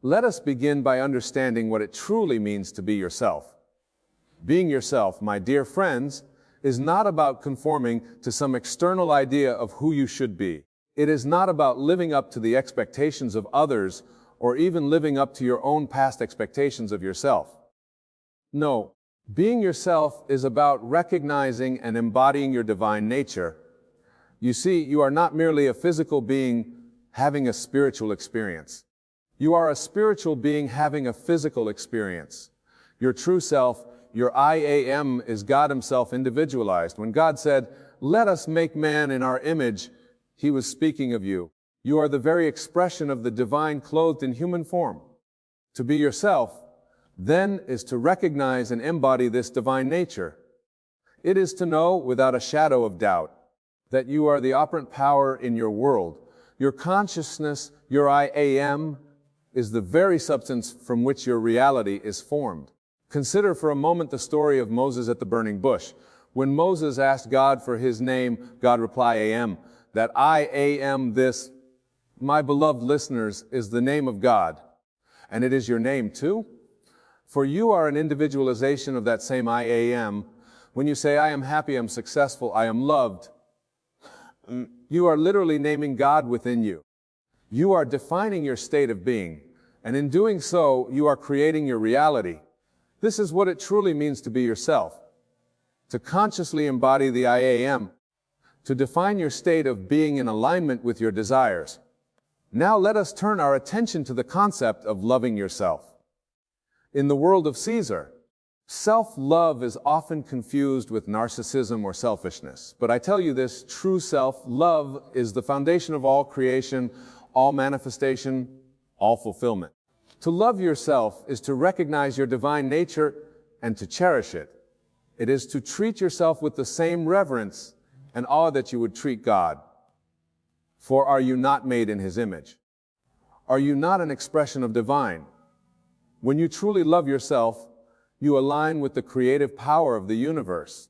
Let us begin by understanding what it truly means to be yourself. Being yourself, my dear friends, is not about conforming to some external idea of who you should be. It is not about living up to the expectations of others or even living up to your own past expectations of yourself. No, being yourself is about recognizing and embodying your divine nature. You see, you are not merely a physical being having a spiritual experience. You are a spiritual being having a physical experience. Your true self, your I am, is God Himself individualized. When God said, "Let us make man in our image," He was speaking of you. You are the very expression of the divine clothed in human form. To be yourself, then, is to recognize and embody this divine nature. It is to know, without a shadow of doubt, that you are the operant power in your world. Your consciousness, your I am, is the very substance from which your reality is formed. Consider for a moment the story of Moses at the burning bush. When Moses asked God for his name, God replied, I am. That I am this, my beloved listeners, is the name of God. And it is your name too. For you are an individualization of that same I am. When you say, I am happy, I am successful, I am loved, you are literally naming God within you. You are defining your state of being, and in doing so, you are creating your reality. This is what it truly means to be yourself. To consciously embody the I am, to define your state of being in alignment with your desires. Now let us turn our attention to the concept of loving yourself. In the world of Caesar, self-love is often confused with narcissism or selfishness. But I tell you this, true self-love is the foundation of all creation, all manifestation, all fulfillment. To love yourself is to recognize your divine nature and to cherish it. It is to treat yourself with the same reverence and awe that you would treat God. For are you not made in His image? Are you not an expression of divine? When you truly love yourself, you align with the creative power of the universe.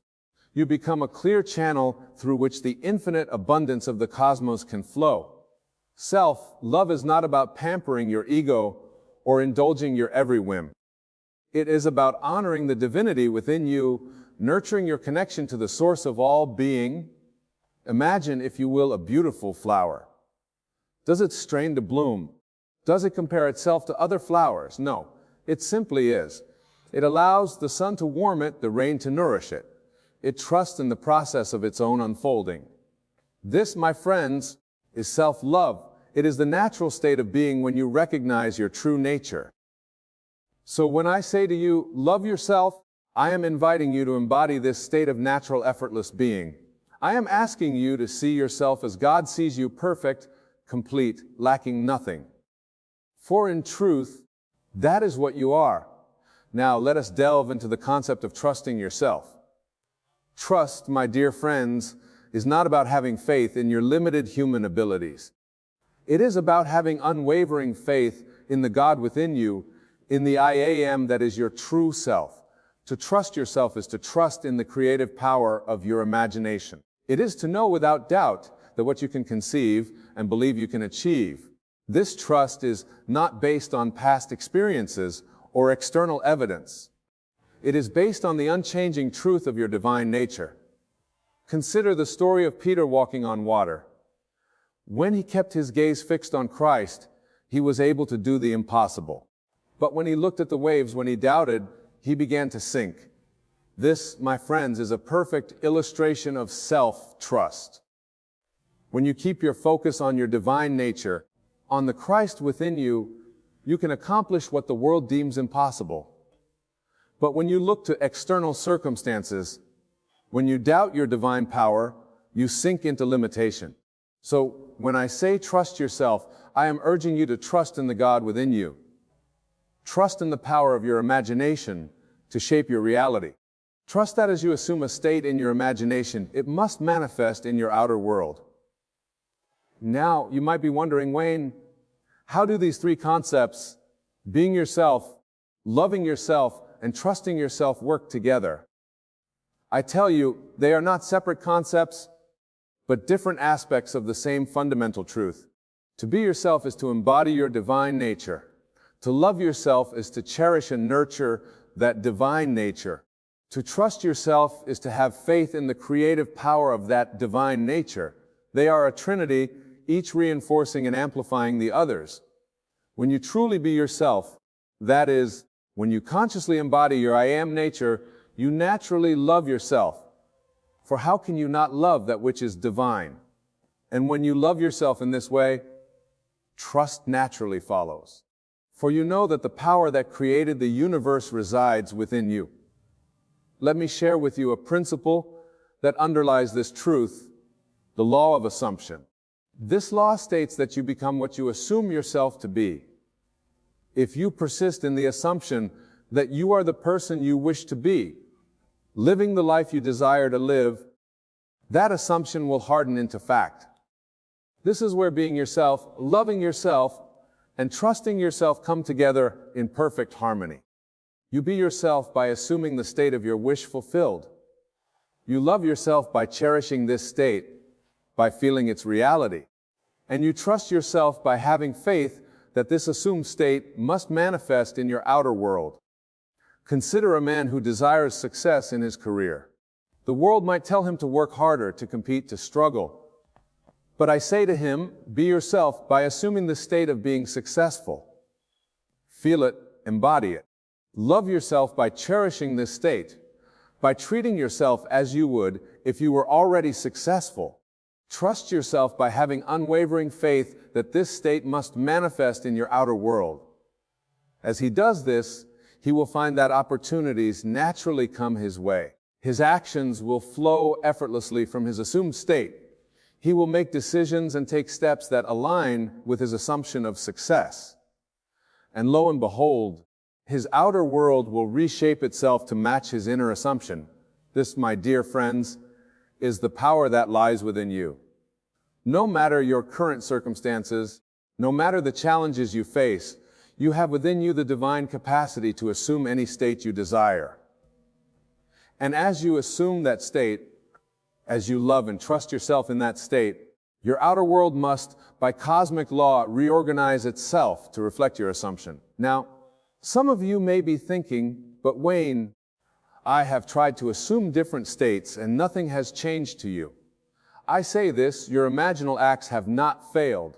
You become a clear channel through which the infinite abundance of the cosmos can flow. Self-love is not about pampering your ego or indulging your every whim. It is about honoring the divinity within you, nurturing your connection to the source of all being. Imagine, if you will, a beautiful flower. Does it strain to bloom? Does it compare itself to other flowers? No, it simply is. It allows the sun to warm it, the rain to nourish it. It trusts in the process of its own unfolding. This, my friends, is self-love. It is the natural state of being when you recognize your true nature. So when I say to you, love yourself, I am inviting you to embody this state of natural, effortless being. I am asking you to see yourself as God sees you, perfect, complete, lacking nothing. For in truth, that is what you are. Now let us delve into the concept of trusting yourself. Trust, my dear friends, is not about having faith in your limited human abilities. It is about having unwavering faith in the God within you, in the I am that is your true self. To trust yourself is to trust in the creative power of your imagination. It is to know without doubt that what you can conceive and believe you can achieve. This trust is not based on past experiences or external evidence. It is based on the unchanging truth of your divine nature. Consider the story of Peter walking on water. When he kept his gaze fixed on Christ, he was able to do the impossible. But when he looked at the waves, when he doubted, he began to sink. This, my friends, is a perfect illustration of self-trust. When you keep your focus on your divine nature, on the Christ within you, you can accomplish what the world deems impossible. But when you look to external circumstances, when you doubt your divine power, you sink into limitation. So, when I say trust yourself, I am urging you to trust in the God within you. Trust in the power of your imagination to shape your reality. Trust that as you assume a state in your imagination, it must manifest in your outer world. Now, you might be wondering, Wayne, how do these three concepts, being yourself, loving yourself, and trusting yourself, work together? I tell you, they are not separate concepts, but different aspects of the same fundamental truth. To be yourself is to embody your divine nature. To love yourself is to cherish and nurture that divine nature. To trust yourself is to have faith in the creative power of that divine nature. They are a trinity, each reinforcing and amplifying the others. When you truly be yourself, that is, when you consciously embody your I am nature, you naturally love yourself. For how can you not love that which is divine? And when you love yourself in this way, trust naturally follows. For you know that the power that created the universe resides within you. Let me share with you a principle that underlies this truth, the law of assumption. This law states that you become what you assume yourself to be. If you persist in the assumption that you are the person you wish to be, living the life you desire to live, that assumption will harden into fact. This is where being yourself, loving yourself, and trusting yourself come together in perfect harmony. You be yourself by assuming the state of your wish fulfilled. You love yourself by cherishing this state, by feeling its reality. And you trust yourself by having faith that this assumed state must manifest in your outer world. Consider a man who desires success in his career. The world might tell him to work harder, to compete, to struggle. But I say to him, be yourself by assuming the state of being successful. Feel it, embody it. Love yourself by cherishing this state, by treating yourself as you would if you were already successful. Trust yourself by having unwavering faith that this state must manifest in your outer world. As he does this, he will find that opportunities naturally come his way. His actions will flow effortlessly from his assumed state. He will make decisions and take steps that align with his assumption of success. And lo and behold, his outer world will reshape itself to match his inner assumption. This, my dear friends, is the power that lies within you. No matter your current circumstances, no matter the challenges you face, you have within you the divine capacity to assume any state you desire. And as you assume that state, as you love and trust yourself in that state, your outer world must, by cosmic law, reorganize itself to reflect your assumption. Now, some of you may be thinking, but Wayne, I have tried to assume different states and nothing has changed to you. I say this, your imaginal acts have not failed.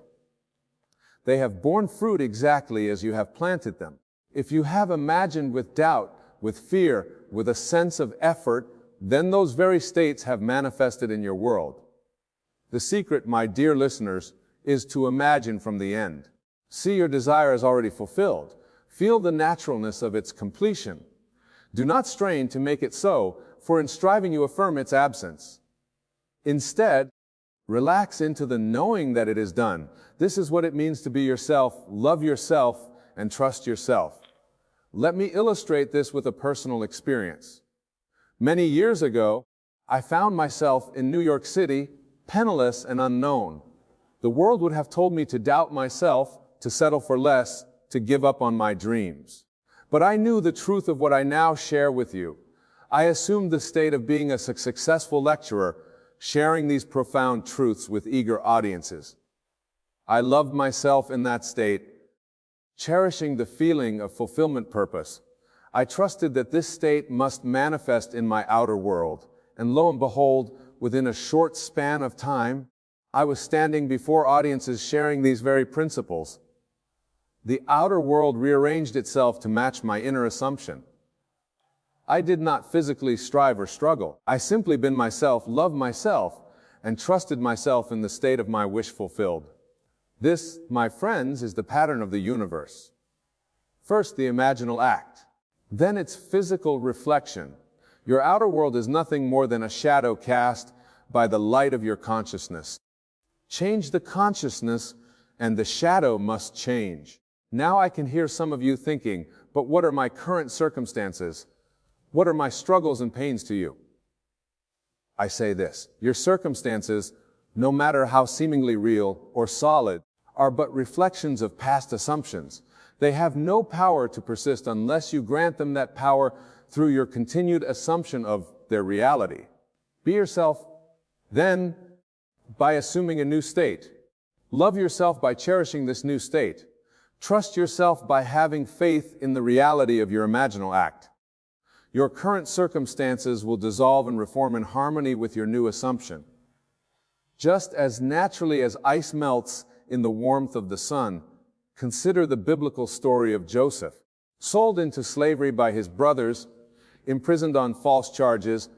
They have borne fruit exactly as you have planted them. If you have imagined with doubt, with fear, with a sense of effort, then those very states have manifested in your world. The secret, my dear listeners, is to imagine from the end. See your desire is already fulfilled. Feel the naturalness of its completion. Do not strain to make it so, for in striving you affirm its absence. Instead, relax into the knowing that it is done. This is what it means to be yourself, love yourself, and trust yourself. Let me illustrate this with a personal experience. Many years ago, I found myself in New York City, penniless and unknown. The world would have told me to doubt myself, to settle for less, to give up on my dreams. But I knew the truth of what I now share with you. I assumed the state of being a successful lecturer, sharing these profound truths with eager audiences. I loved myself in that state, cherishing the feeling of fulfillment purpose. I trusted that this state must manifest in my outer world. And lo and behold, within a short span of time, I was standing before audiences sharing these very principles. The outer world rearranged itself to match my inner assumption. I did not physically strive or struggle. I simply been myself, loved myself, and trusted myself in the state of my wish fulfilled. This, my friends, is the pattern of the universe. First, the imaginal act. Then its physical reflection. Your outer world is nothing more than a shadow cast by the light of your consciousness. Change the consciousness, and the shadow must change. Now I can hear some of you thinking, but what are my current circumstances? What are my struggles and pains to you? I say this, your circumstances, no matter how seemingly real or solid, are but reflections of past assumptions. They have no power to persist unless you grant them that power through your continued assumption of their reality. Be yourself, then, by assuming a new state. Love yourself by cherishing this new state. Trust yourself by having faith in the reality of your imaginal act. Your current circumstances will dissolve and reform in harmony with your new assumption. Just as naturally as ice melts in the warmth of the sun, consider the biblical story of Joseph. Sold into slavery by his brothers, imprisoned on false charges,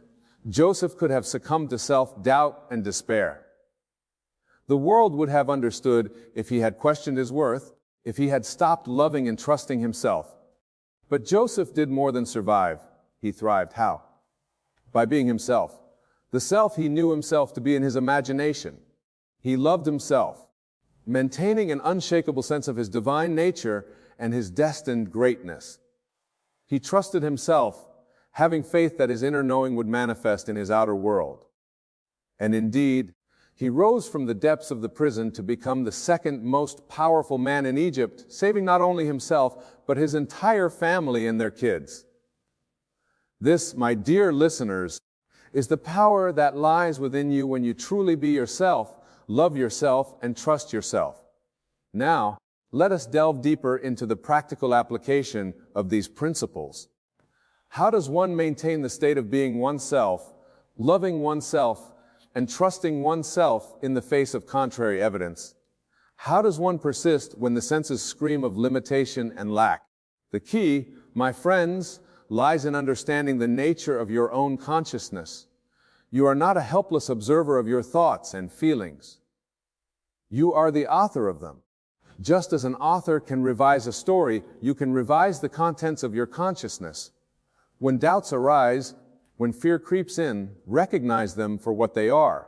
Joseph could have succumbed to self-doubt and despair. The world would have understood if he had questioned his worth, if he had stopped loving and trusting himself. But Joseph did more than survive. He thrived. How? By being himself. The self he knew himself to be in his imagination. He loved himself, maintaining an unshakable sense of his divine nature and his destined greatness. He trusted himself, having faith that his inner knowing would manifest in his outer world. And indeed, he rose from the depths of the prison to become the second most powerful man in Egypt, saving not only himself, but his entire family and their kids. This, my dear listeners, is the power that lies within you when you truly be yourself, love yourself, and trust yourself. Now, let us delve deeper into the practical application of these principles. How does one maintain the state of being oneself, loving oneself, and trusting oneself in the face of contrary evidence? How does one persist when the senses scream of limitation and lack? The key, my friends, lies in understanding the nature of your own consciousness. You are not a helpless observer of your thoughts and feelings. You are the author of them. Just as an author can revise a story, you can revise the contents of your consciousness. When doubts arise, when fear creeps in, recognize them for what they are.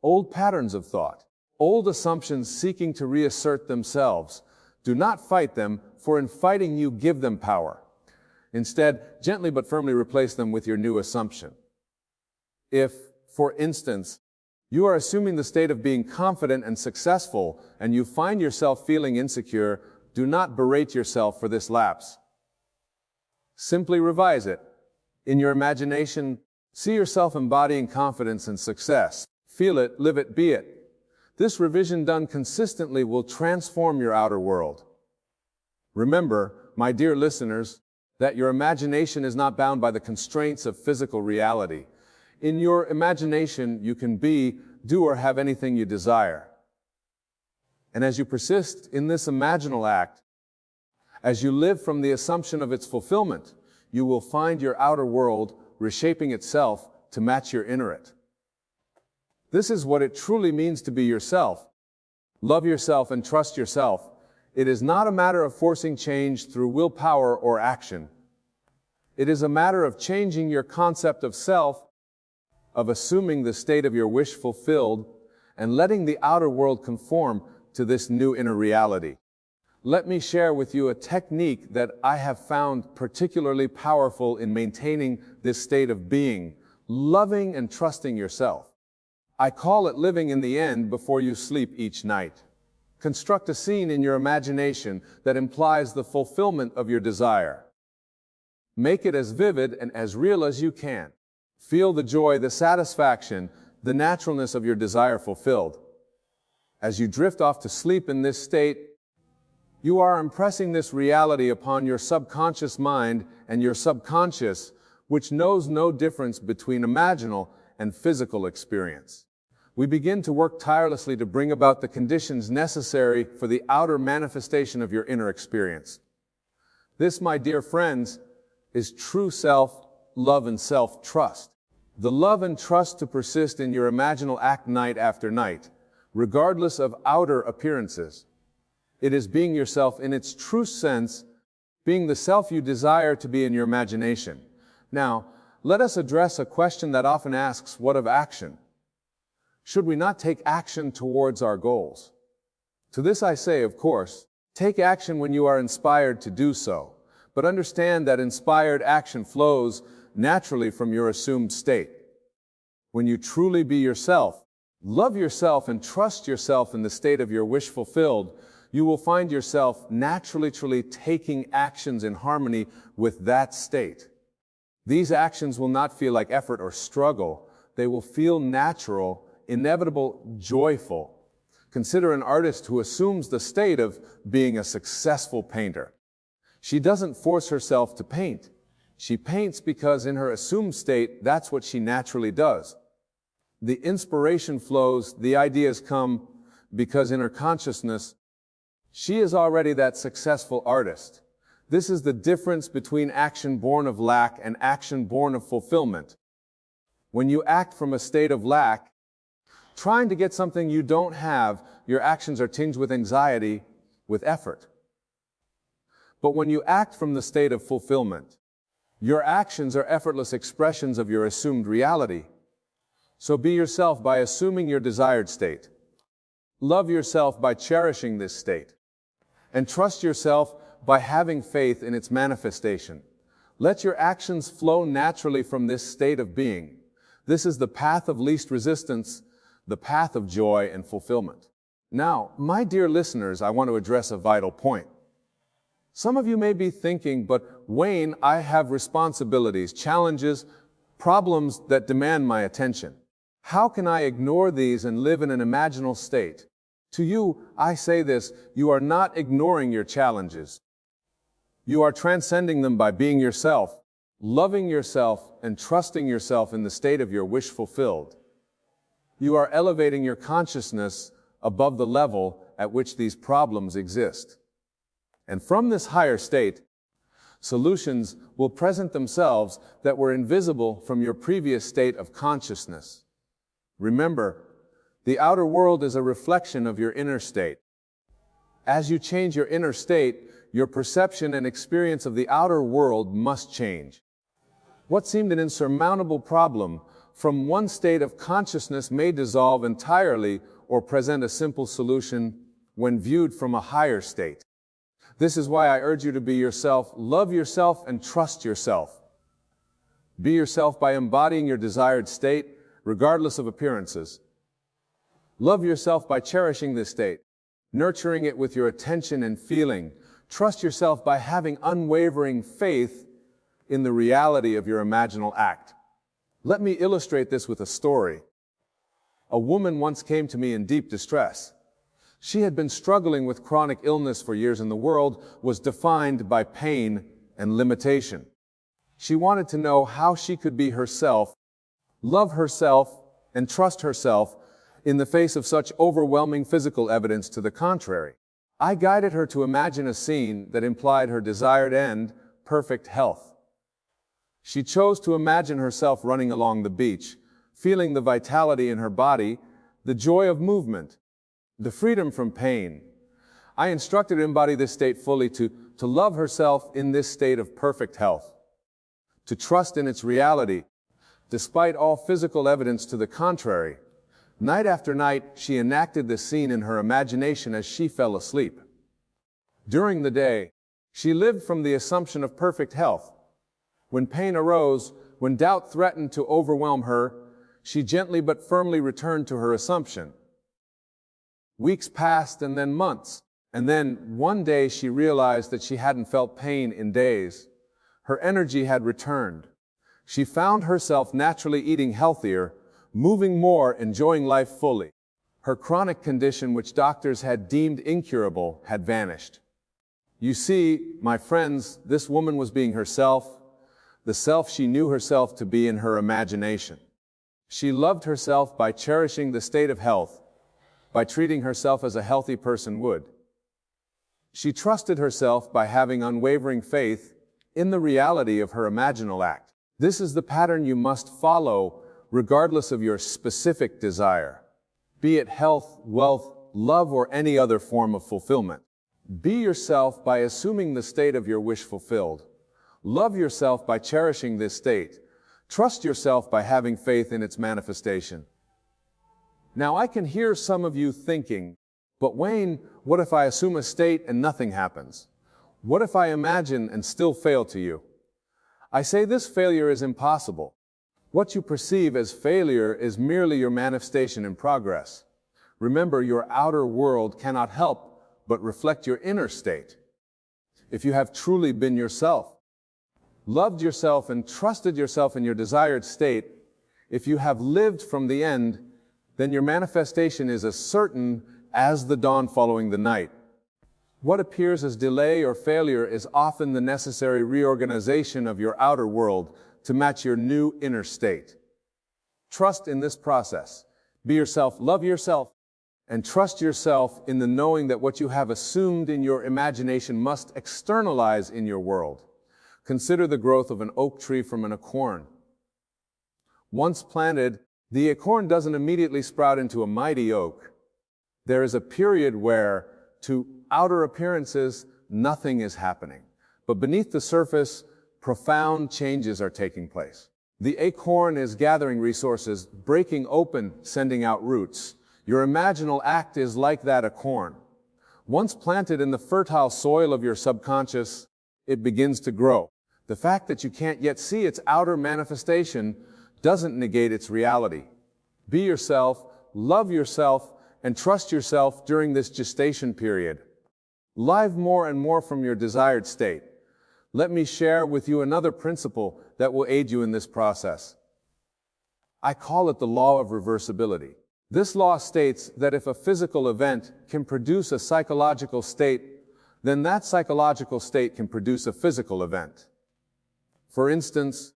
Old patterns of thought, old assumptions seeking to reassert themselves. Do not fight them, for in fighting you give them power. Instead, gently but firmly replace them with your new assumption. If, for instance, you are assuming the state of being confident and successful, and you find yourself feeling insecure, do not berate yourself for this lapse. Simply revise it. In your imagination, see yourself embodying confidence and success. Feel it, live it, be it. This revision done consistently will transform your outer world. Remember, my dear listeners, that your imagination is not bound by the constraints of physical reality. In your imagination, you can be, do, or have anything you desire. And as you persist in this imaginal act, as you live from the assumption of its fulfillment, you will find your outer world reshaping itself to match your inner it. This is what it truly means to be yourself. Love yourself and trust yourself. It is not a matter of forcing change through willpower or action. It is a matter of changing your concept of self, of assuming the state of your wish fulfilled, and letting the outer world conform to this new inner reality. Let me share with you a technique that I have found particularly powerful in maintaining this state of being, loving and trusting yourself. I call it living in the end before you sleep each night. Construct a scene in your imagination that implies the fulfillment of your desire. Make it as vivid and as real as you can. Feel the joy, the satisfaction, the naturalness of your desire fulfilled. As you drift off to sleep in this state, you are impressing this reality upon your subconscious mind and your subconscious, which knows no difference between imaginal and physical experience. We begin to work tirelessly to bring about the conditions necessary for the outer manifestation of your inner experience. This, my dear friends, is true self-love and self-trust. The love and trust to persist in your imaginal act night after night, regardless of outer appearances. It is being yourself in its true sense, being the self you desire to be in your imagination. Now, let us address a question that often asks, what of action? Should we not take action towards our goals? To this I say, of course, take action when you are inspired to do so, but understand that inspired action flows naturally from your assumed state. When you truly be yourself, love yourself and trust yourself in the state of your wish fulfilled, you will find yourself naturally taking actions in harmony with that state. These actions will not feel like effort or struggle. They will feel natural, inevitable, joyful. Consider an artist who assumes the state of being a successful painter. She doesn't force herself to paint. She paints because in her assumed state, that's what she naturally does. The inspiration flows, the ideas come, because in her consciousness, she is already that successful artist. This is the difference between action born of lack and action born of fulfillment. When you act from a state of lack, trying to get something you don't have, your actions are tinged with anxiety, with effort. But when you act from the state of fulfillment, your actions are effortless expressions of your assumed reality. So be yourself by assuming your desired state. Love yourself by cherishing this state. And trust yourself by having faith in its manifestation. Let your actions flow naturally from this state of being. This is the path of least resistance, the path of joy and fulfillment. Now, my dear listeners, I want to address a vital point. Some of you may be thinking, but Wayne, I have responsibilities, challenges, problems that demand my attention. How can I ignore these and live in an imaginal state? To you, I say this, you are not ignoring your challenges. You are transcending them by being yourself, loving yourself, and trusting yourself in the state of your wish fulfilled. You are elevating your consciousness above the level at which these problems exist. And from this higher state, solutions will present themselves that were invisible from your previous state of consciousness. Remember, the outer world is a reflection of your inner state. As you change your inner state, your perception and experience of the outer world must change. What seemed an insurmountable problem from one state of consciousness may dissolve entirely or present a simple solution when viewed from a higher state. This is why I urge you to be yourself, love yourself, and trust yourself. Be yourself by embodying your desired state, regardless of appearances. Love yourself by cherishing this state, nurturing it with your attention and feeling. Trust yourself by having unwavering faith in the reality of your imaginal act. Let me illustrate this with a story. A woman once came to me in deep distress. She had been struggling with chronic illness for years, and the world was defined by pain and limitation. She wanted to know how she could be herself, love herself, and trust herself in the face of such overwhelming physical evidence to the contrary. I guided her to imagine a scene that implied her desired end, perfect health. She chose to imagine herself running along the beach, feeling the vitality in her body, the joy of movement, the freedom from pain. I instructed her to embody this state fully, to love herself in this state of perfect health, to trust in its reality, despite all physical evidence to the contrary. Night after night, she enacted this scene in her imagination as she fell asleep. During the day, she lived from the assumption of perfect health. When pain arose, when doubt threatened to overwhelm her, she gently but firmly returned to her assumption. Weeks passed, and then months, and then one day she realized that she hadn't felt pain in days. Her energy had returned. She found herself naturally eating healthier, moving more, enjoying life fully. Her chronic condition, which doctors had deemed incurable, had vanished. You see, my friends, this woman was being herself, the self she knew herself to be in her imagination. She loved herself by cherishing the state of health, by treating herself as a healthy person would. She trusted herself by having unwavering faith in the reality of her imaginal act. This is the pattern you must follow regardless of your specific desire, be it health, wealth, love, or any other form of fulfillment. Be yourself by assuming the state of your wish fulfilled. Love yourself by cherishing this state. Trust yourself by having faith in its manifestation. Now, I can hear some of you thinking, but Wayne, what if I assume a state and nothing happens? What if I imagine and still fail to you? I say this failure is impossible. What you perceive as failure is merely your manifestation in progress. Remember, your outer world cannot help but reflect your inner state. If you have truly been yourself, loved yourself, and trusted yourself in your desired state, if you have lived from the end, then your manifestation is as certain as the dawn following the night. What appears as delay or failure is often the necessary reorganization of your outer world to match your new inner state. Trust in this process. Be yourself, love yourself, and trust yourself in the knowing that what you have assumed in your imagination must externalize in your world. Consider the growth of an oak tree from an acorn. Once planted, the acorn doesn't immediately sprout into a mighty oak. There is a period where, to outer appearances, nothing is happening. But beneath the surface, profound changes are taking place. The acorn is gathering resources, breaking open, sending out roots. Your imaginal act is like that acorn. Once planted in the fertile soil of your subconscious, it begins to grow. The fact that you can't yet see its outer manifestation doesn't negate its reality. Be yourself, love yourself, and trust yourself during this gestation period. Live more and more from your desired state. Let me share with you another principle that will aid you in this process. I call it the law of reversibility. This law states that if a physical event can produce a psychological state, then that psychological state can produce a physical event. For instance,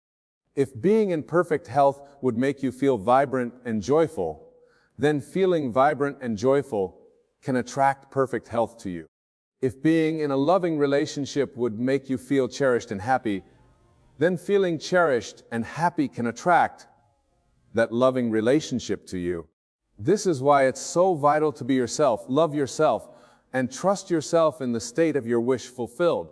if being in perfect health would make you feel vibrant and joyful, then feeling vibrant and joyful can attract perfect health to you. If being in a loving relationship would make you feel cherished and happy, then feeling cherished and happy can attract that loving relationship to you. This is why it's so vital to be yourself, love yourself, and trust yourself in the state of your wish fulfilled.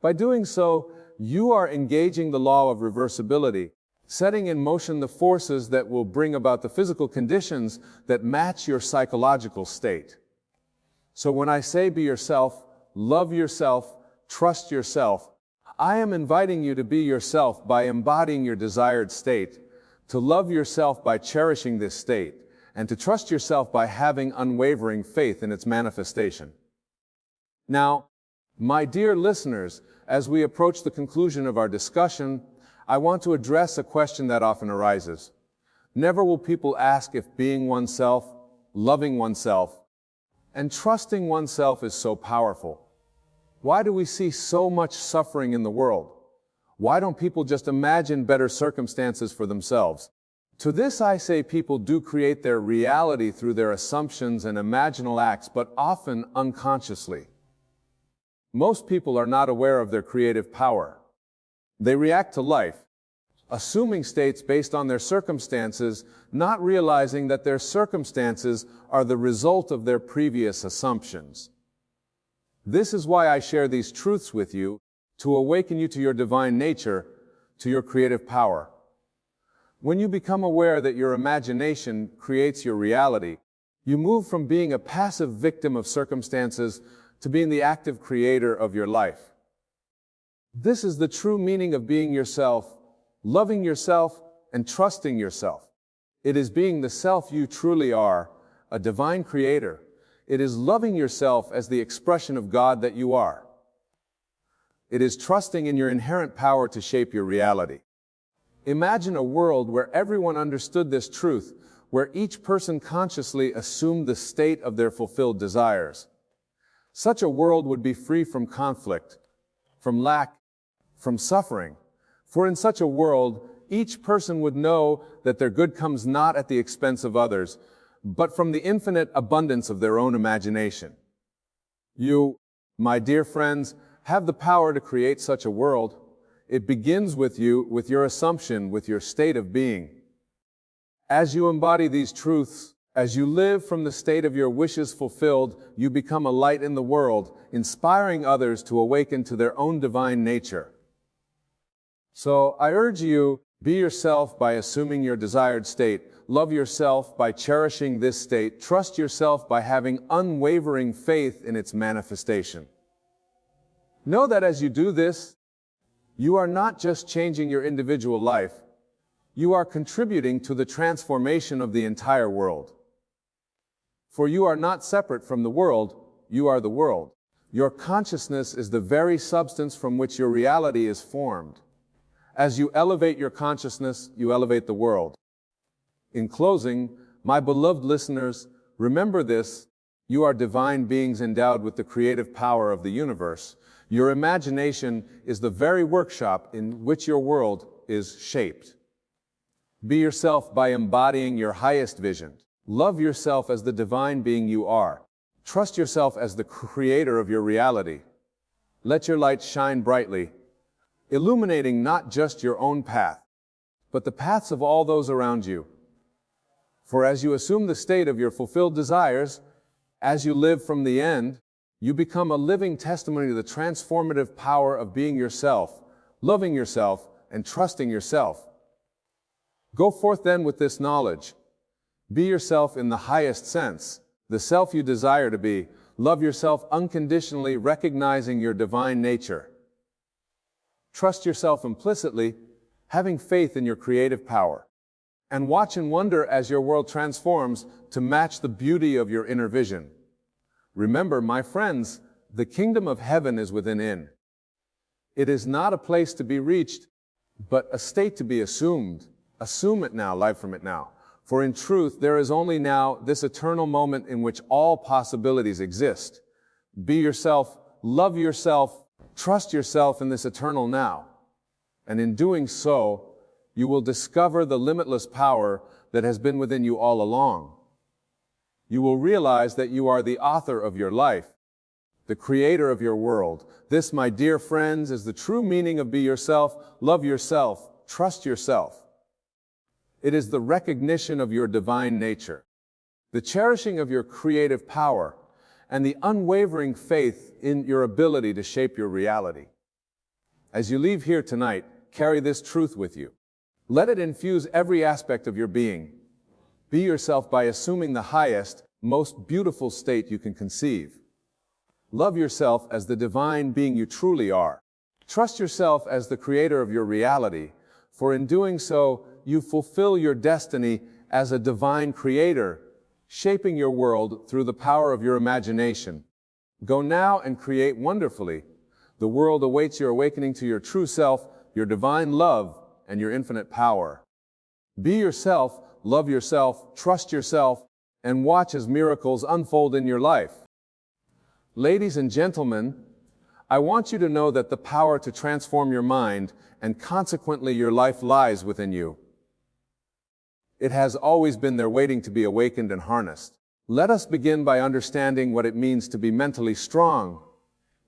By doing so, you are engaging the law of reversibility, setting in motion the forces that will bring about the physical conditions that match your psychological state. So when I say be yourself, love yourself, trust yourself, I am inviting you to be yourself by embodying your desired state, to love yourself by cherishing this state, and to trust yourself by having unwavering faith in its manifestation. Now, my dear listeners, as we approach the conclusion of our discussion, I want to address a question that often arises. Never will people ask if being oneself, loving oneself, and trusting oneself is so powerful. Why do we see so much suffering in the world? Why don't people just imagine better circumstances for themselves? To this I say people do create their reality through their assumptions and imaginal acts, but often unconsciously. Most people are not aware of their creative power. They react to life, assuming states based on their circumstances, not realizing that their circumstances are the result of their previous assumptions. This is why I share these truths with you, to awaken you to your divine nature, to your creative power. When you become aware that your imagination creates your reality, you move from being a passive victim of circumstances to being the active creator of your life. This is the true meaning of being yourself, loving yourself, and trusting yourself. It is being the self you truly are, a divine creator. It is loving yourself as the expression of God that you are. It is trusting in your inherent power to shape your reality. Imagine a world where everyone understood this truth, where each person consciously assumed the state of their fulfilled desires. Such a world would be free from conflict, from lack, from suffering. For in such a world, each person would know that their good comes not at the expense of others, but from the infinite abundance of their own imagination. You, my dear friends, have the power to create such a world. It begins with you, with your assumption, with your state of being. As you embody these truths, as you live from the state of your wishes fulfilled, you become a light in the world, inspiring others to awaken to their own divine nature. So I urge you, be yourself by assuming your desired state. Love yourself by cherishing this state. Trust yourself by having unwavering faith in its manifestation. Know that as you do this, you are not just changing your individual life, you are contributing to the transformation of the entire world. For you are not separate from the world, you are the world. Your consciousness is the very substance from which your reality is formed. As you elevate your consciousness, you elevate the world. In closing, my beloved listeners, Remember this, you are divine beings endowed with the creative power of the universe. Your imagination is the very workshop in which your world is shaped. Be yourself by embodying your highest vision. Love yourself as the divine being you are. Trust yourself as the creator of your reality. Let your light shine brightly, illuminating not just your own path, but the paths of all those around you. For as you assume the state of your fulfilled desires, as you live from the end, you become a living testimony to the transformative power of being yourself, loving yourself, and trusting yourself. Go forth then with this knowledge. Be yourself in the highest sense, the self you desire to be. Love yourself unconditionally, recognizing your divine nature. Trust yourself implicitly, having faith in your creative power. And watch and wonder as your world transforms to match the beauty of your inner vision. Remember, my friends, the kingdom of heaven is within. It is not a place to be reached, but a state to be assumed. Assume it now, live from it now. For in truth, there is only now this eternal moment in which all possibilities exist. Be yourself, love yourself, trust yourself in this eternal now. And in doing so, you will discover the limitless power that has been within you all along. You will realize that you are the author of your life, the creator of your world. This, my dear friends, is the true meaning of be yourself, love yourself, trust yourself. It is the recognition of your divine nature, the cherishing of your creative power, and the unwavering faith in your ability to shape your reality. As you leave here tonight, carry this truth with you. Let it infuse every aspect of your being. Be yourself by assuming the highest, most beautiful state you can conceive. Love yourself as the divine being you truly are. Trust yourself as the creator of your reality, for in doing so, you fulfill your destiny as a divine creator, shaping your world through the power of your imagination. Go now and create wonderfully. The world awaits your awakening to your true self, your divine love, and your infinite power. Be yourself, love yourself, trust yourself, and watch as miracles unfold in your life. Ladies and gentlemen, I want you to know that the power to transform your mind and consequently your life lies within you. It has always been there waiting to be awakened and harnessed. Let us begin by understanding what it means to be mentally strong.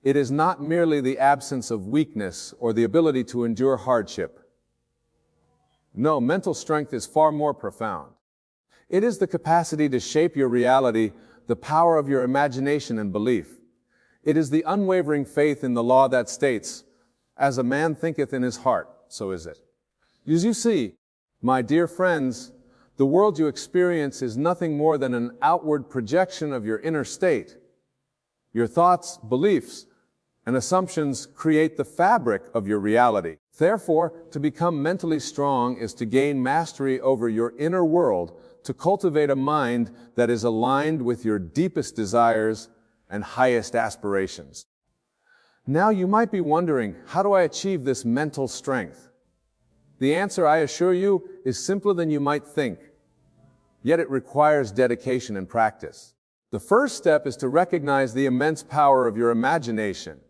It is not merely the absence of weakness or the ability to endure hardship. No, mental strength is far more profound. It is the capacity to shape your reality, the power of your imagination and belief. It is the unwavering faith in the law that states, "As a man thinketh in his heart, so is it." As you see, my dear friends, the world you experience is nothing more than an outward projection of your inner state. Your thoughts, beliefs, and assumptions create the fabric of your reality. Therefore, to become mentally strong is to gain mastery over your inner world, to cultivate a mind that is aligned with your deepest desires and highest aspirations. Now you might be wondering, how do I achieve this mental strength? The answer, I assure you, is simpler than you might think. Yet it requires dedication and practice. The first step is to recognize the immense power of your imagination.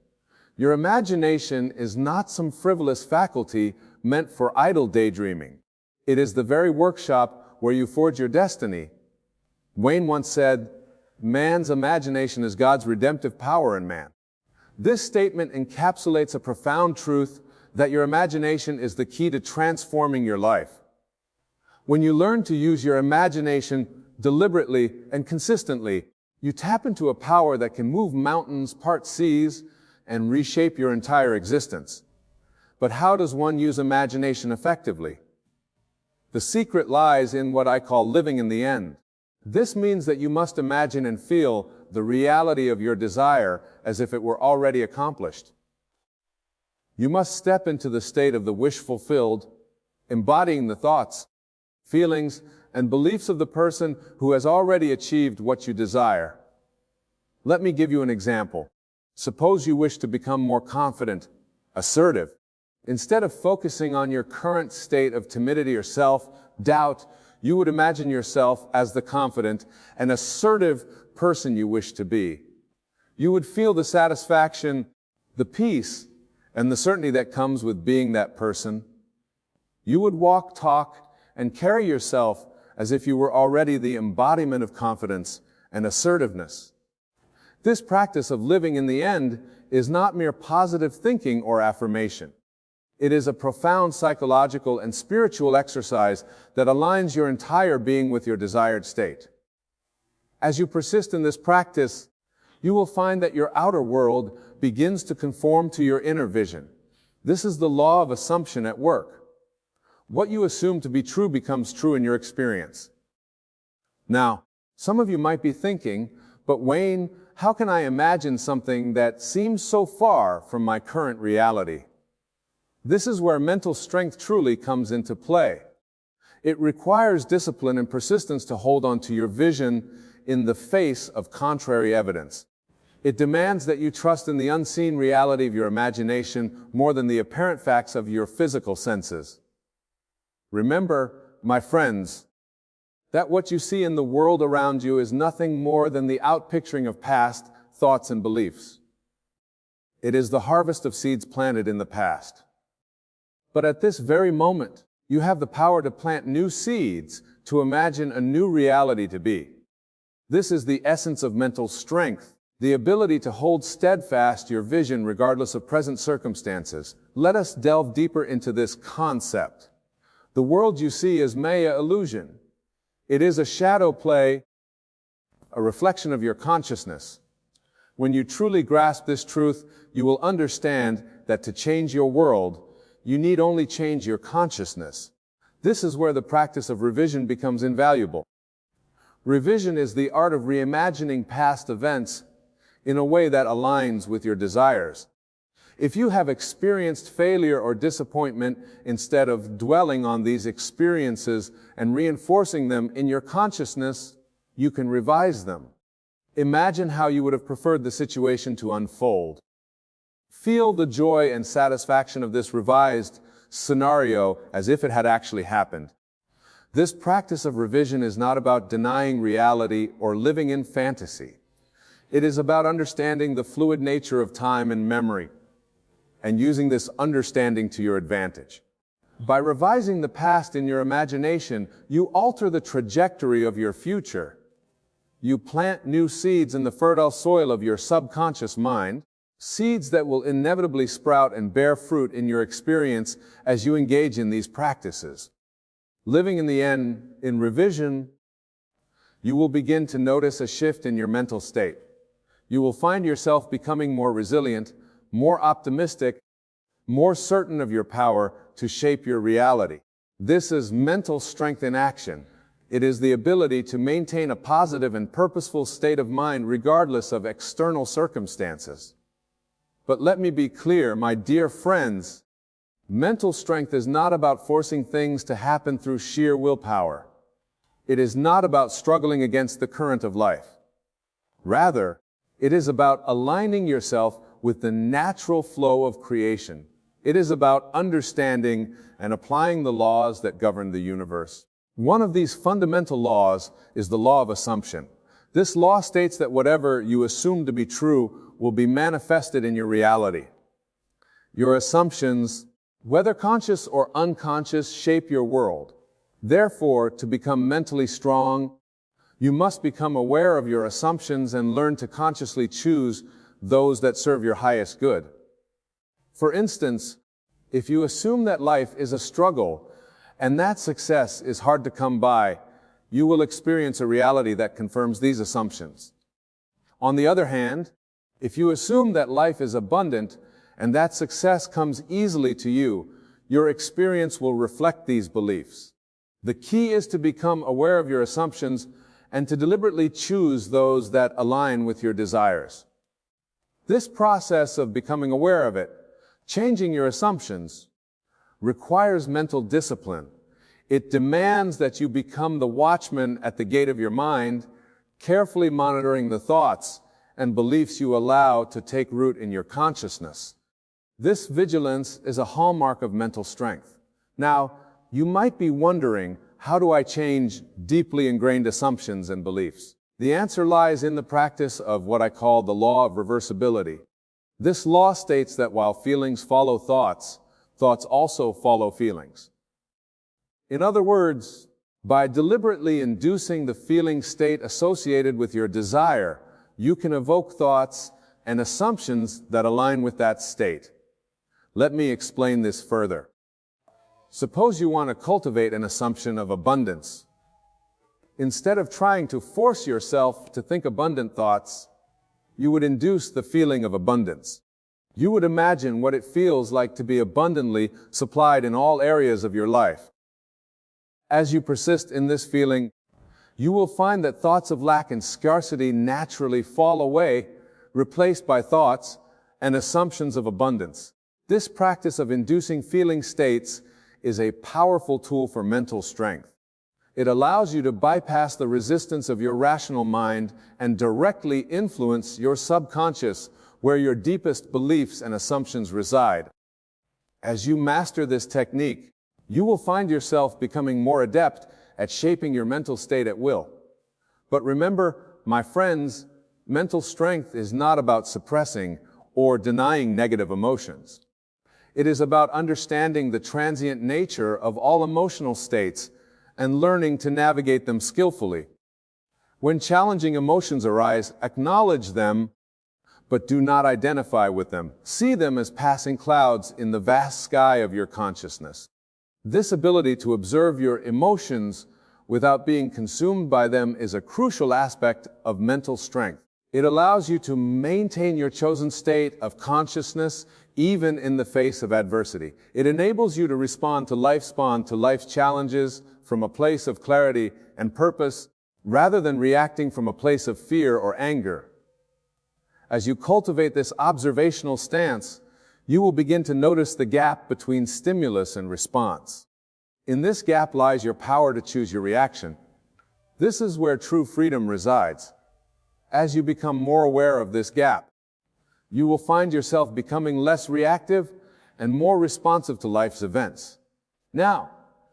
Your imagination is not some frivolous faculty meant for idle daydreaming. It is the very workshop where you forge your destiny. Wayne once said, "Man's imagination is God's redemptive power in man." This statement encapsulates a profound truth that your imagination is the key to transforming your life. When you learn to use your imagination deliberately and consistently, you tap into a power that can move mountains, part seas, and reshape your entire existence. But how does one use imagination effectively? The secret lies in what I call living in the end. This means that you must imagine and feel the reality of your desire as if it were already accomplished. You must step into the state of the wish fulfilled, embodying the thoughts, feelings, and beliefs of the person who has already achieved what you desire. Let me give you an example. Suppose you wish to become more confident, assertive. Instead of focusing on your current state of timidity or self-doubt, You would imagine yourself as the confident and assertive person you wish to be. You would feel the satisfaction, the peace, and the certainty that comes with being that person. You would walk, talk, and carry yourself as if you were already the embodiment of confidence and assertiveness. This practice of living in the end is not mere positive thinking or affirmation. It is a profound psychological and spiritual exercise that aligns your entire being with your desired state. As you persist in this practice, you will find that your outer world begins to conform to your inner vision. This is the law of assumption at work. What you assume to be true becomes true in your experience. Now, some of you might be thinking, but Wayne, how can I imagine something that seems so far from my current reality? This is where mental strength truly comes into play. It requires discipline and persistence to hold on to your vision in the face of contrary evidence. It demands that you trust in the unseen reality of your imagination more than the apparent facts of your physical senses. Remember, my friends, that what you see in the world around you is nothing more than the outpicturing of past thoughts and beliefs. It is the harvest of seeds planted in the past. But at this very moment, you have the power to plant new seeds, to imagine a new reality to be. This is the essence of mental strength, the ability to hold steadfast your vision regardless of present circumstances. Let us delve deeper into this concept. The world you see is Maya illusion. It is a shadow play, a reflection of your consciousness. When you truly grasp this truth, you will understand that to change your world, you need only change your consciousness. This is where the practice of revision becomes invaluable. Revision is the art of reimagining past events in a way that aligns with your desires. If you have experienced failure or disappointment, instead of dwelling on these experiences and reinforcing them in your consciousness, you can revise them. Imagine how you would have preferred the situation to unfold. Feel the joy and satisfaction of this revised scenario as if it had actually happened. This practice of revision is not about denying reality or living in fantasy. It is about understanding the fluid nature of time and memory, and using this understanding to your advantage. By revising the past in your imagination, you alter the trajectory of your future. You plant new seeds in the fertile soil of your subconscious mind, seeds that will inevitably sprout and bear fruit in your experience as you engage in these practices. Living in the end, in revision, you will begin to notice a shift in your mental state. You will find yourself becoming more resilient, more optimistic, more certain of your power to shape your reality. This is mental strength in action. It is the ability to maintain a positive and purposeful state of mind regardless of external circumstances. But let me be clear, my dear friends, mental strength is not about forcing things to happen through sheer willpower. It is not about struggling against the current of life. Rather, it is about aligning yourself with the natural flow of creation. It is about understanding and applying the laws that govern the universe. One of these fundamental laws is the law of assumption. This law states that whatever you assume to be true will be manifested in your reality. Your assumptions, whether conscious or unconscious, shape your world. Therefore, to become mentally strong, you must become aware of your assumptions and learn to consciously choose those that serve your highest good. For instance, if you assume that life is a struggle and that success is hard to come by, you will experience a reality that confirms these assumptions. On the other hand, if you assume that life is abundant and that success comes easily to you, your experience will reflect these beliefs. The key is to become aware of your assumptions and to deliberately choose those that align with your desires. This process of becoming aware of it, changing your assumptions, requires mental discipline. It demands that you become the watchman at the gate of your mind, carefully monitoring the thoughts and beliefs you allow to take root in your consciousness. This vigilance is a hallmark of mental strength. Now, you might be wondering, how do I change deeply ingrained assumptions and beliefs? The answer lies in the practice of what I call the law of reversibility. This law states that while feelings follow thoughts, thoughts also follow feelings. In other words, by deliberately inducing the feeling state associated with your desire, you can evoke thoughts and assumptions that align with that state. Let me explain this further. Suppose you want to cultivate an assumption of abundance. Instead of trying to force yourself to think abundant thoughts, you would induce the feeling of abundance. You would imagine what it feels like to be abundantly supplied in all areas of your life. As you persist in this feeling, you will find that thoughts of lack and scarcity naturally fall away, replaced by thoughts and assumptions of abundance. This practice of inducing feeling states is a powerful tool for mental strength. It allows you to bypass the resistance of your rational mind and directly influence your subconscious, where your deepest beliefs and assumptions reside. As you master this technique, you will find yourself becoming more adept at shaping your mental state at will. But remember, my friends, mental strength is not about suppressing or denying negative emotions. It is about understanding the transient nature of all emotional states and learning to navigate them skillfully. When challenging emotions arise, acknowledge them, but do not identify with them. See them as passing clouds in the vast sky of your consciousness. This ability to observe your emotions without being consumed by them is a crucial aspect of mental strength. It allows you to maintain your chosen state of consciousness even in the face of adversity. It enables you to respond to life's challenges from a place of clarity and purpose, rather than reacting from a place of fear or anger. As you cultivate this observational stance, you will begin to notice the gap between stimulus and response. In this gap lies your power to choose your reaction. This is where true freedom resides. As you become more aware of this gap, you will find yourself becoming less reactive and more responsive to life's events. Now,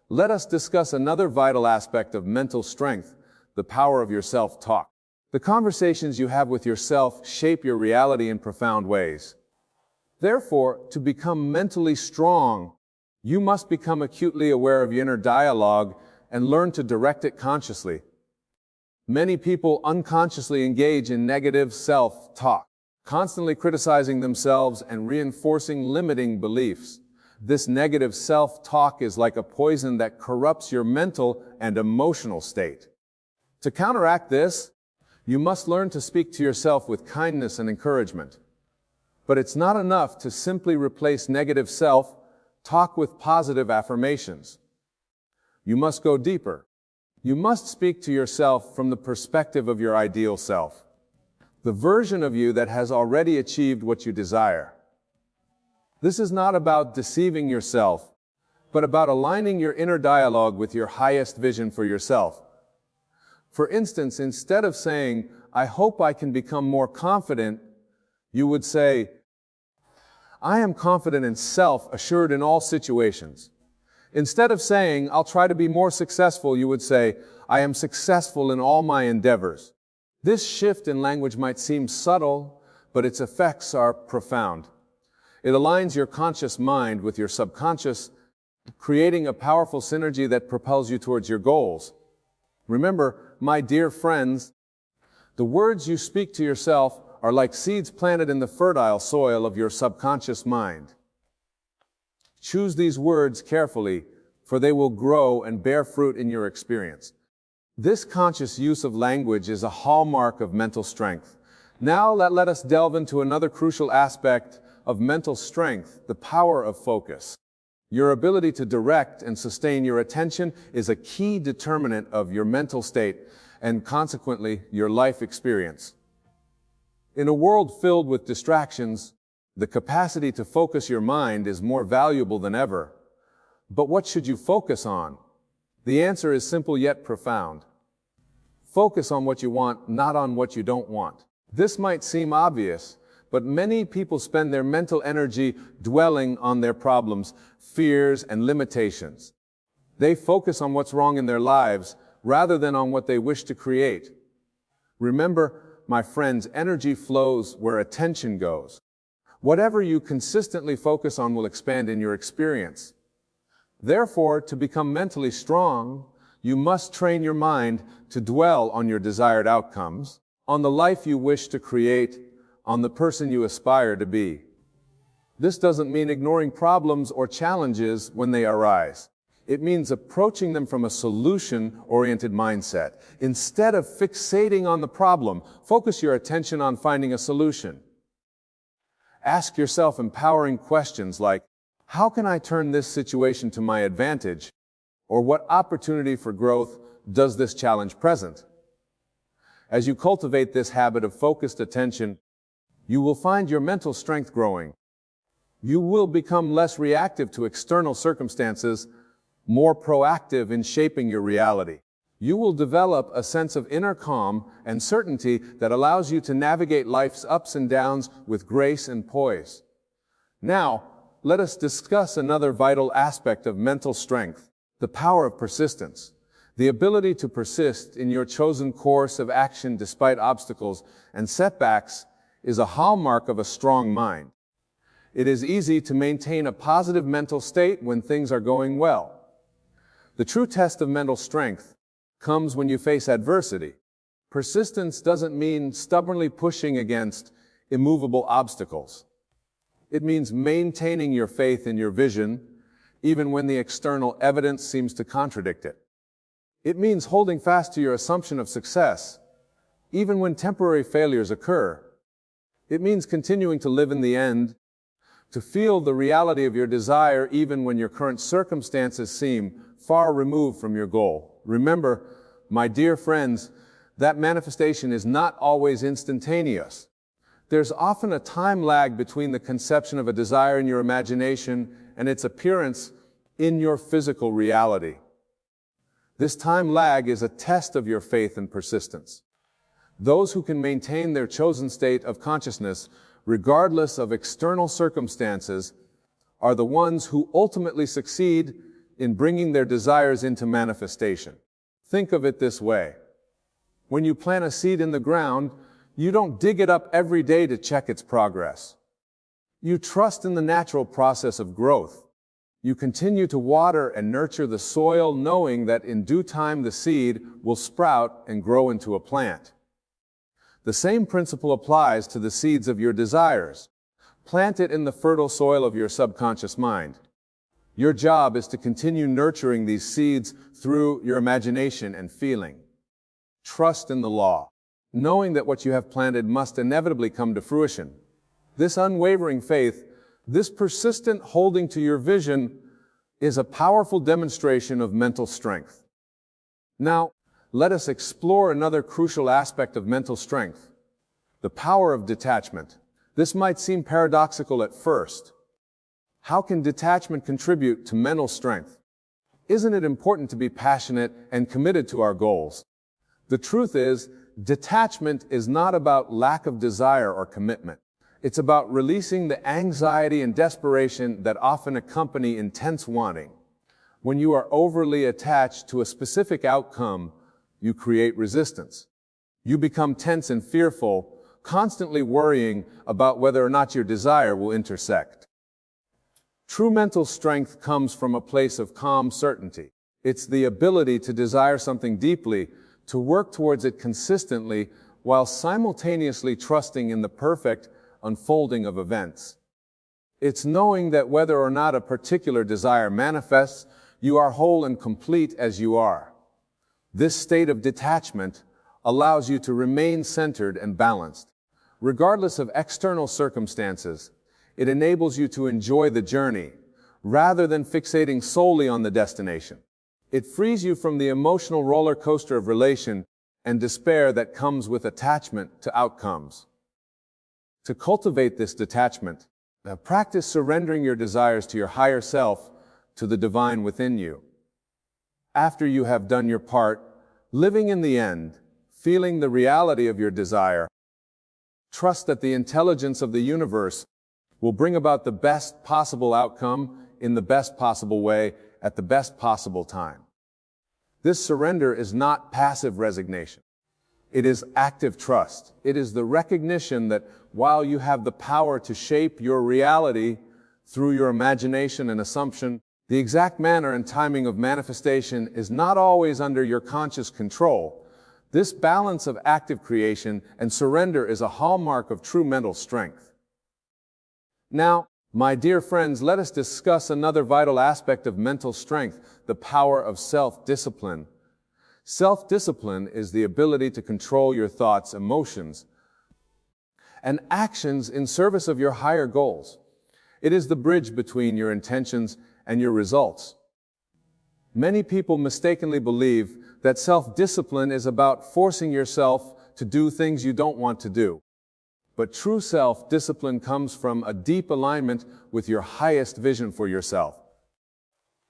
let us discuss another vital aspect of mental strength, the power of your self-talk. The conversations you have with yourself shape your reality in profound ways. Therefore, to become mentally strong, you must become acutely aware of your inner dialogue and learn to direct it consciously. Many people unconsciously engage in negative self-talk, constantly criticizing themselves and reinforcing limiting beliefs. This negative self-talk is like a poison that corrupts your mental and emotional state. To counteract this, you must learn to speak to yourself with kindness and encouragement. But it's not enough to simply replace negative self-talk with positive affirmations. You must go deeper. You must speak to yourself from the perspective of your ideal self, the version of you that has already achieved what you desire. This is not about deceiving yourself, but about aligning your inner dialogue with your highest vision for yourself. For instance, instead of saying, "I hope I can become more confident," you would say, "I am confident and self-assured in all situations." Instead of saying, "I'll try to be more successful," you would say, "I am successful in all my endeavors." This shift in language might seem subtle, but its effects are profound. It aligns your conscious mind with your subconscious, creating a powerful synergy that propels you towards your goals. Remember, my dear friends, the words you speak to yourself are like seeds planted in the fertile soil of your subconscious mind. Choose these words carefully, for they will grow and bear fruit in your experience. This conscious use of language is a hallmark of mental strength. Now let us delve into another crucial aspect of mental strength, the power of focus. Your ability to direct and sustain your attention is a key determinant of your mental state and consequently your life experience. In a world filled with distractions, the capacity to focus your mind is more valuable than ever. But what should you focus on? The answer is simple yet profound. Focus on what you want, not on what you don't want. This might seem obvious, but many people spend their mental energy dwelling on their problems, fears, and limitations. They focus on what's wrong in their lives rather than on what they wish to create. Remember, my friends, energy flows where attention goes. Whatever you consistently focus on will expand in your experience. Therefore, to become mentally strong, you must train your mind to dwell on your desired outcomes, on the life you wish to create, on the person you aspire to be. This doesn't mean ignoring problems or challenges when they arise. It means approaching them from a solution-oriented mindset. Instead of fixating on the problem, focus your attention on finding a solution. Ask yourself empowering questions like, how can I turn this situation to my advantage? Or what opportunity for growth does this challenge present? As you cultivate this habit of focused attention, you will find your mental strength growing. You will become less reactive to external circumstances, more proactive in shaping your reality. You will develop a sense of inner calm and certainty that allows you to navigate life's ups and downs with grace and poise. Now, let us discuss another vital aspect of mental strength, the power of persistence. The ability to persist in your chosen course of action despite obstacles and setbacks is a hallmark of a strong mind. It is easy to maintain a positive mental state when things are going well. The true test of mental strength comes when you face adversity. Persistence doesn't mean stubbornly pushing against immovable obstacles. It means maintaining your faith in your vision, even when the external evidence seems to contradict it. It means holding fast to your assumption of success, even when temporary failures occur. It means continuing to live in the end, to feel the reality of your desire even when your current circumstances seem far removed from your goal. Remember, my dear friends, that manifestation is not always instantaneous. There's often a time lag between the conception of a desire in your imagination and its appearance in your physical reality. This time lag is a test of your faith and persistence. Those who can maintain their chosen state of consciousness, regardless of external circumstances, are the ones who ultimately succeed in bringing their desires into manifestation. Think of it this way. When you plant a seed in the ground, you don't dig it up every day to check its progress. You trust in the natural process of growth. You continue to water and nurture the soil, knowing that in due time the seed will sprout and grow into a plant. The same principle applies to the seeds of your desires. Plant it in the fertile soil of your subconscious mind. Your job is to continue nurturing these seeds through your imagination and feeling. Trust in the law, knowing that what you have planted must inevitably come to fruition. This unwavering faith, this persistent holding to your vision, is a powerful demonstration of mental strength. Now, let us explore another crucial aspect of mental strength, the power of detachment. This might seem paradoxical at first. How can detachment contribute to mental strength? Isn't it important to be passionate and committed to our goals? The truth is, detachment is not about lack of desire or commitment. It's about releasing the anxiety and desperation that often accompany intense wanting. When you are overly attached to a specific outcome, you create resistance. You become tense and fearful, constantly worrying about whether or not your desire will intersect. True mental strength comes from a place of calm certainty. It's the ability to desire something deeply, to work towards it consistently, while simultaneously trusting in the perfect unfolding of events. It's knowing that whether or not a particular desire manifests, you are whole and complete as you are. This state of detachment allows you to remain centered and balanced. Regardless of external circumstances, it enables you to enjoy the journey, rather than fixating solely on the destination. It frees you from the emotional roller coaster of relation and despair that comes with attachment to outcomes. To cultivate this detachment, practice surrendering your desires to your higher self, to the divine within you. After you have done your part, living in the end, feeling the reality of your desire, trust that the intelligence of the universe will bring about the best possible outcome in the best possible way, at the best possible time. This surrender is not passive resignation. It is active trust. It is the recognition that while you have the power to shape your reality through your imagination and assumption, the exact manner and timing of manifestation is not always under your conscious control. This balance of active creation and surrender is a hallmark of true mental strength. Now, my dear friends, let us discuss another vital aspect of mental strength, the power of self-discipline. Self-discipline is the ability to control your thoughts, emotions, and actions in service of your higher goals. It is the bridge between your intentions and your results. Many people mistakenly believe that self-discipline is about forcing yourself to do things you don't want to do. But true self-discipline comes from a deep alignment with your highest vision for yourself.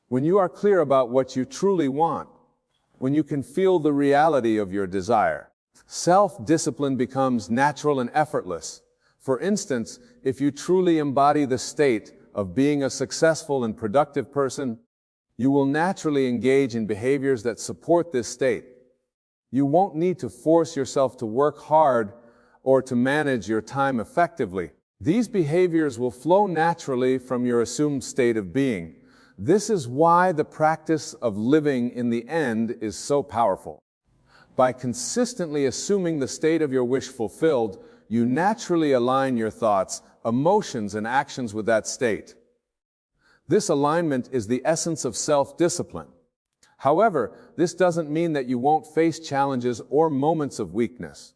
When you are clear about what you truly want, when you can feel the reality of your desire, self-discipline becomes natural and effortless. For instance, if you truly embody the state of being a successful and productive person, you will naturally engage in behaviors that support this state. You won't need to force yourself to work hard or to manage your time effectively. These behaviors will flow naturally from your assumed state of being. This is why the practice of living in the end is so powerful. By consistently assuming the state of your wish fulfilled, you naturally align your thoughts, emotions, and actions with that state. This alignment is the essence of self-discipline. However, this doesn't mean that you won't face challenges or moments of weakness.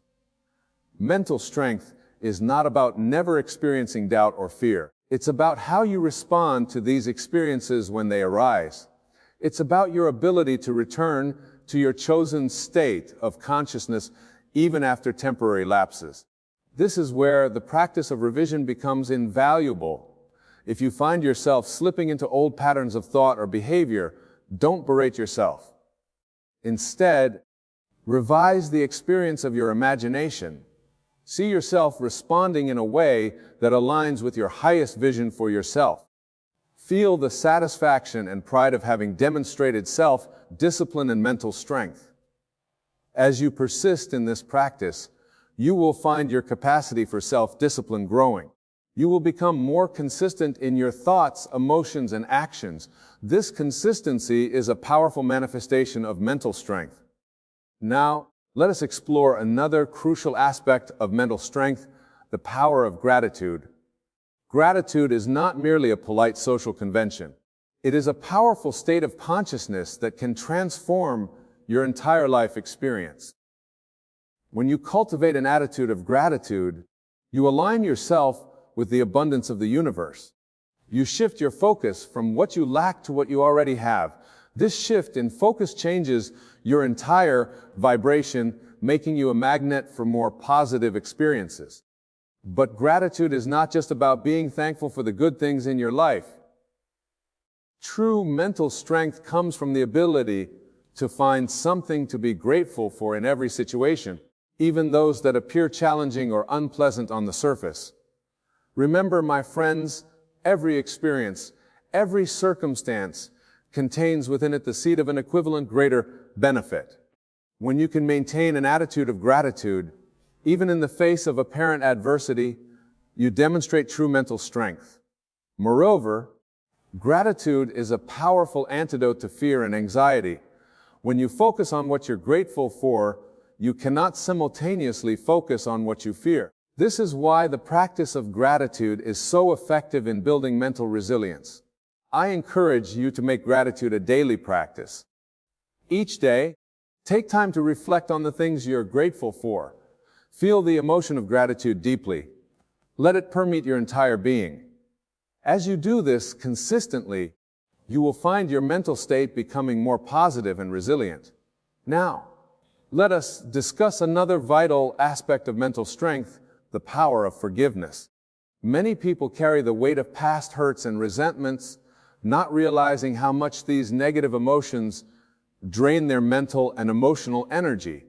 Mental strength is not about never experiencing doubt or fear. It's about how you respond to these experiences when they arise. It's about your ability to return to your chosen state of consciousness even after temporary lapses. This is where the practice of revision becomes invaluable. If you find yourself slipping into old patterns of thought or behavior, don't berate yourself. Instead, revise the experience of your imagination. See yourself responding in a way that aligns with your highest vision for yourself. Feel the satisfaction and pride of having demonstrated self-discipline and mental strength. As you persist in this practice, you will find your capacity for self-discipline growing. You will become more consistent in your thoughts, emotions, and actions. This consistency is a powerful manifestation of mental strength. Now, let us explore another crucial aspect of mental strength, the power of gratitude. Gratitude is not merely a polite social convention. It is a powerful state of consciousness that can transform your entire life experience. When you cultivate an attitude of gratitude, you align yourself with the abundance of the universe. You shift your focus from what you lack to what you already have. This shift in focus changes your entire vibration, making you a magnet for more positive experiences. But gratitude is not just about being thankful for the good things in your life. True mental strength comes from the ability to find something to be grateful for in every situation, even those that appear challenging or unpleasant on the surface. Remember, my friends, every experience, every circumstance contains within it the seed of an equivalent greater benefit. When you can maintain an attitude of gratitude, even in the face of apparent adversity, you demonstrate true mental strength. Moreover, gratitude is a powerful antidote to fear and anxiety. When you focus on what you're grateful for, you cannot simultaneously focus on what you fear. This is why the practice of gratitude is so effective in building mental resilience. I encourage you to make gratitude a daily practice. Each day, take time to reflect on the things you're grateful for. Feel the emotion of gratitude deeply. Let it permeate your entire being. As you do this consistently, you will find your mental state becoming more positive and resilient. Now, let us discuss another vital aspect of mental strength, the power of forgiveness. Many people carry the weight of past hurts and resentments, not realizing how much these negative emotions drain their mental and emotional energy.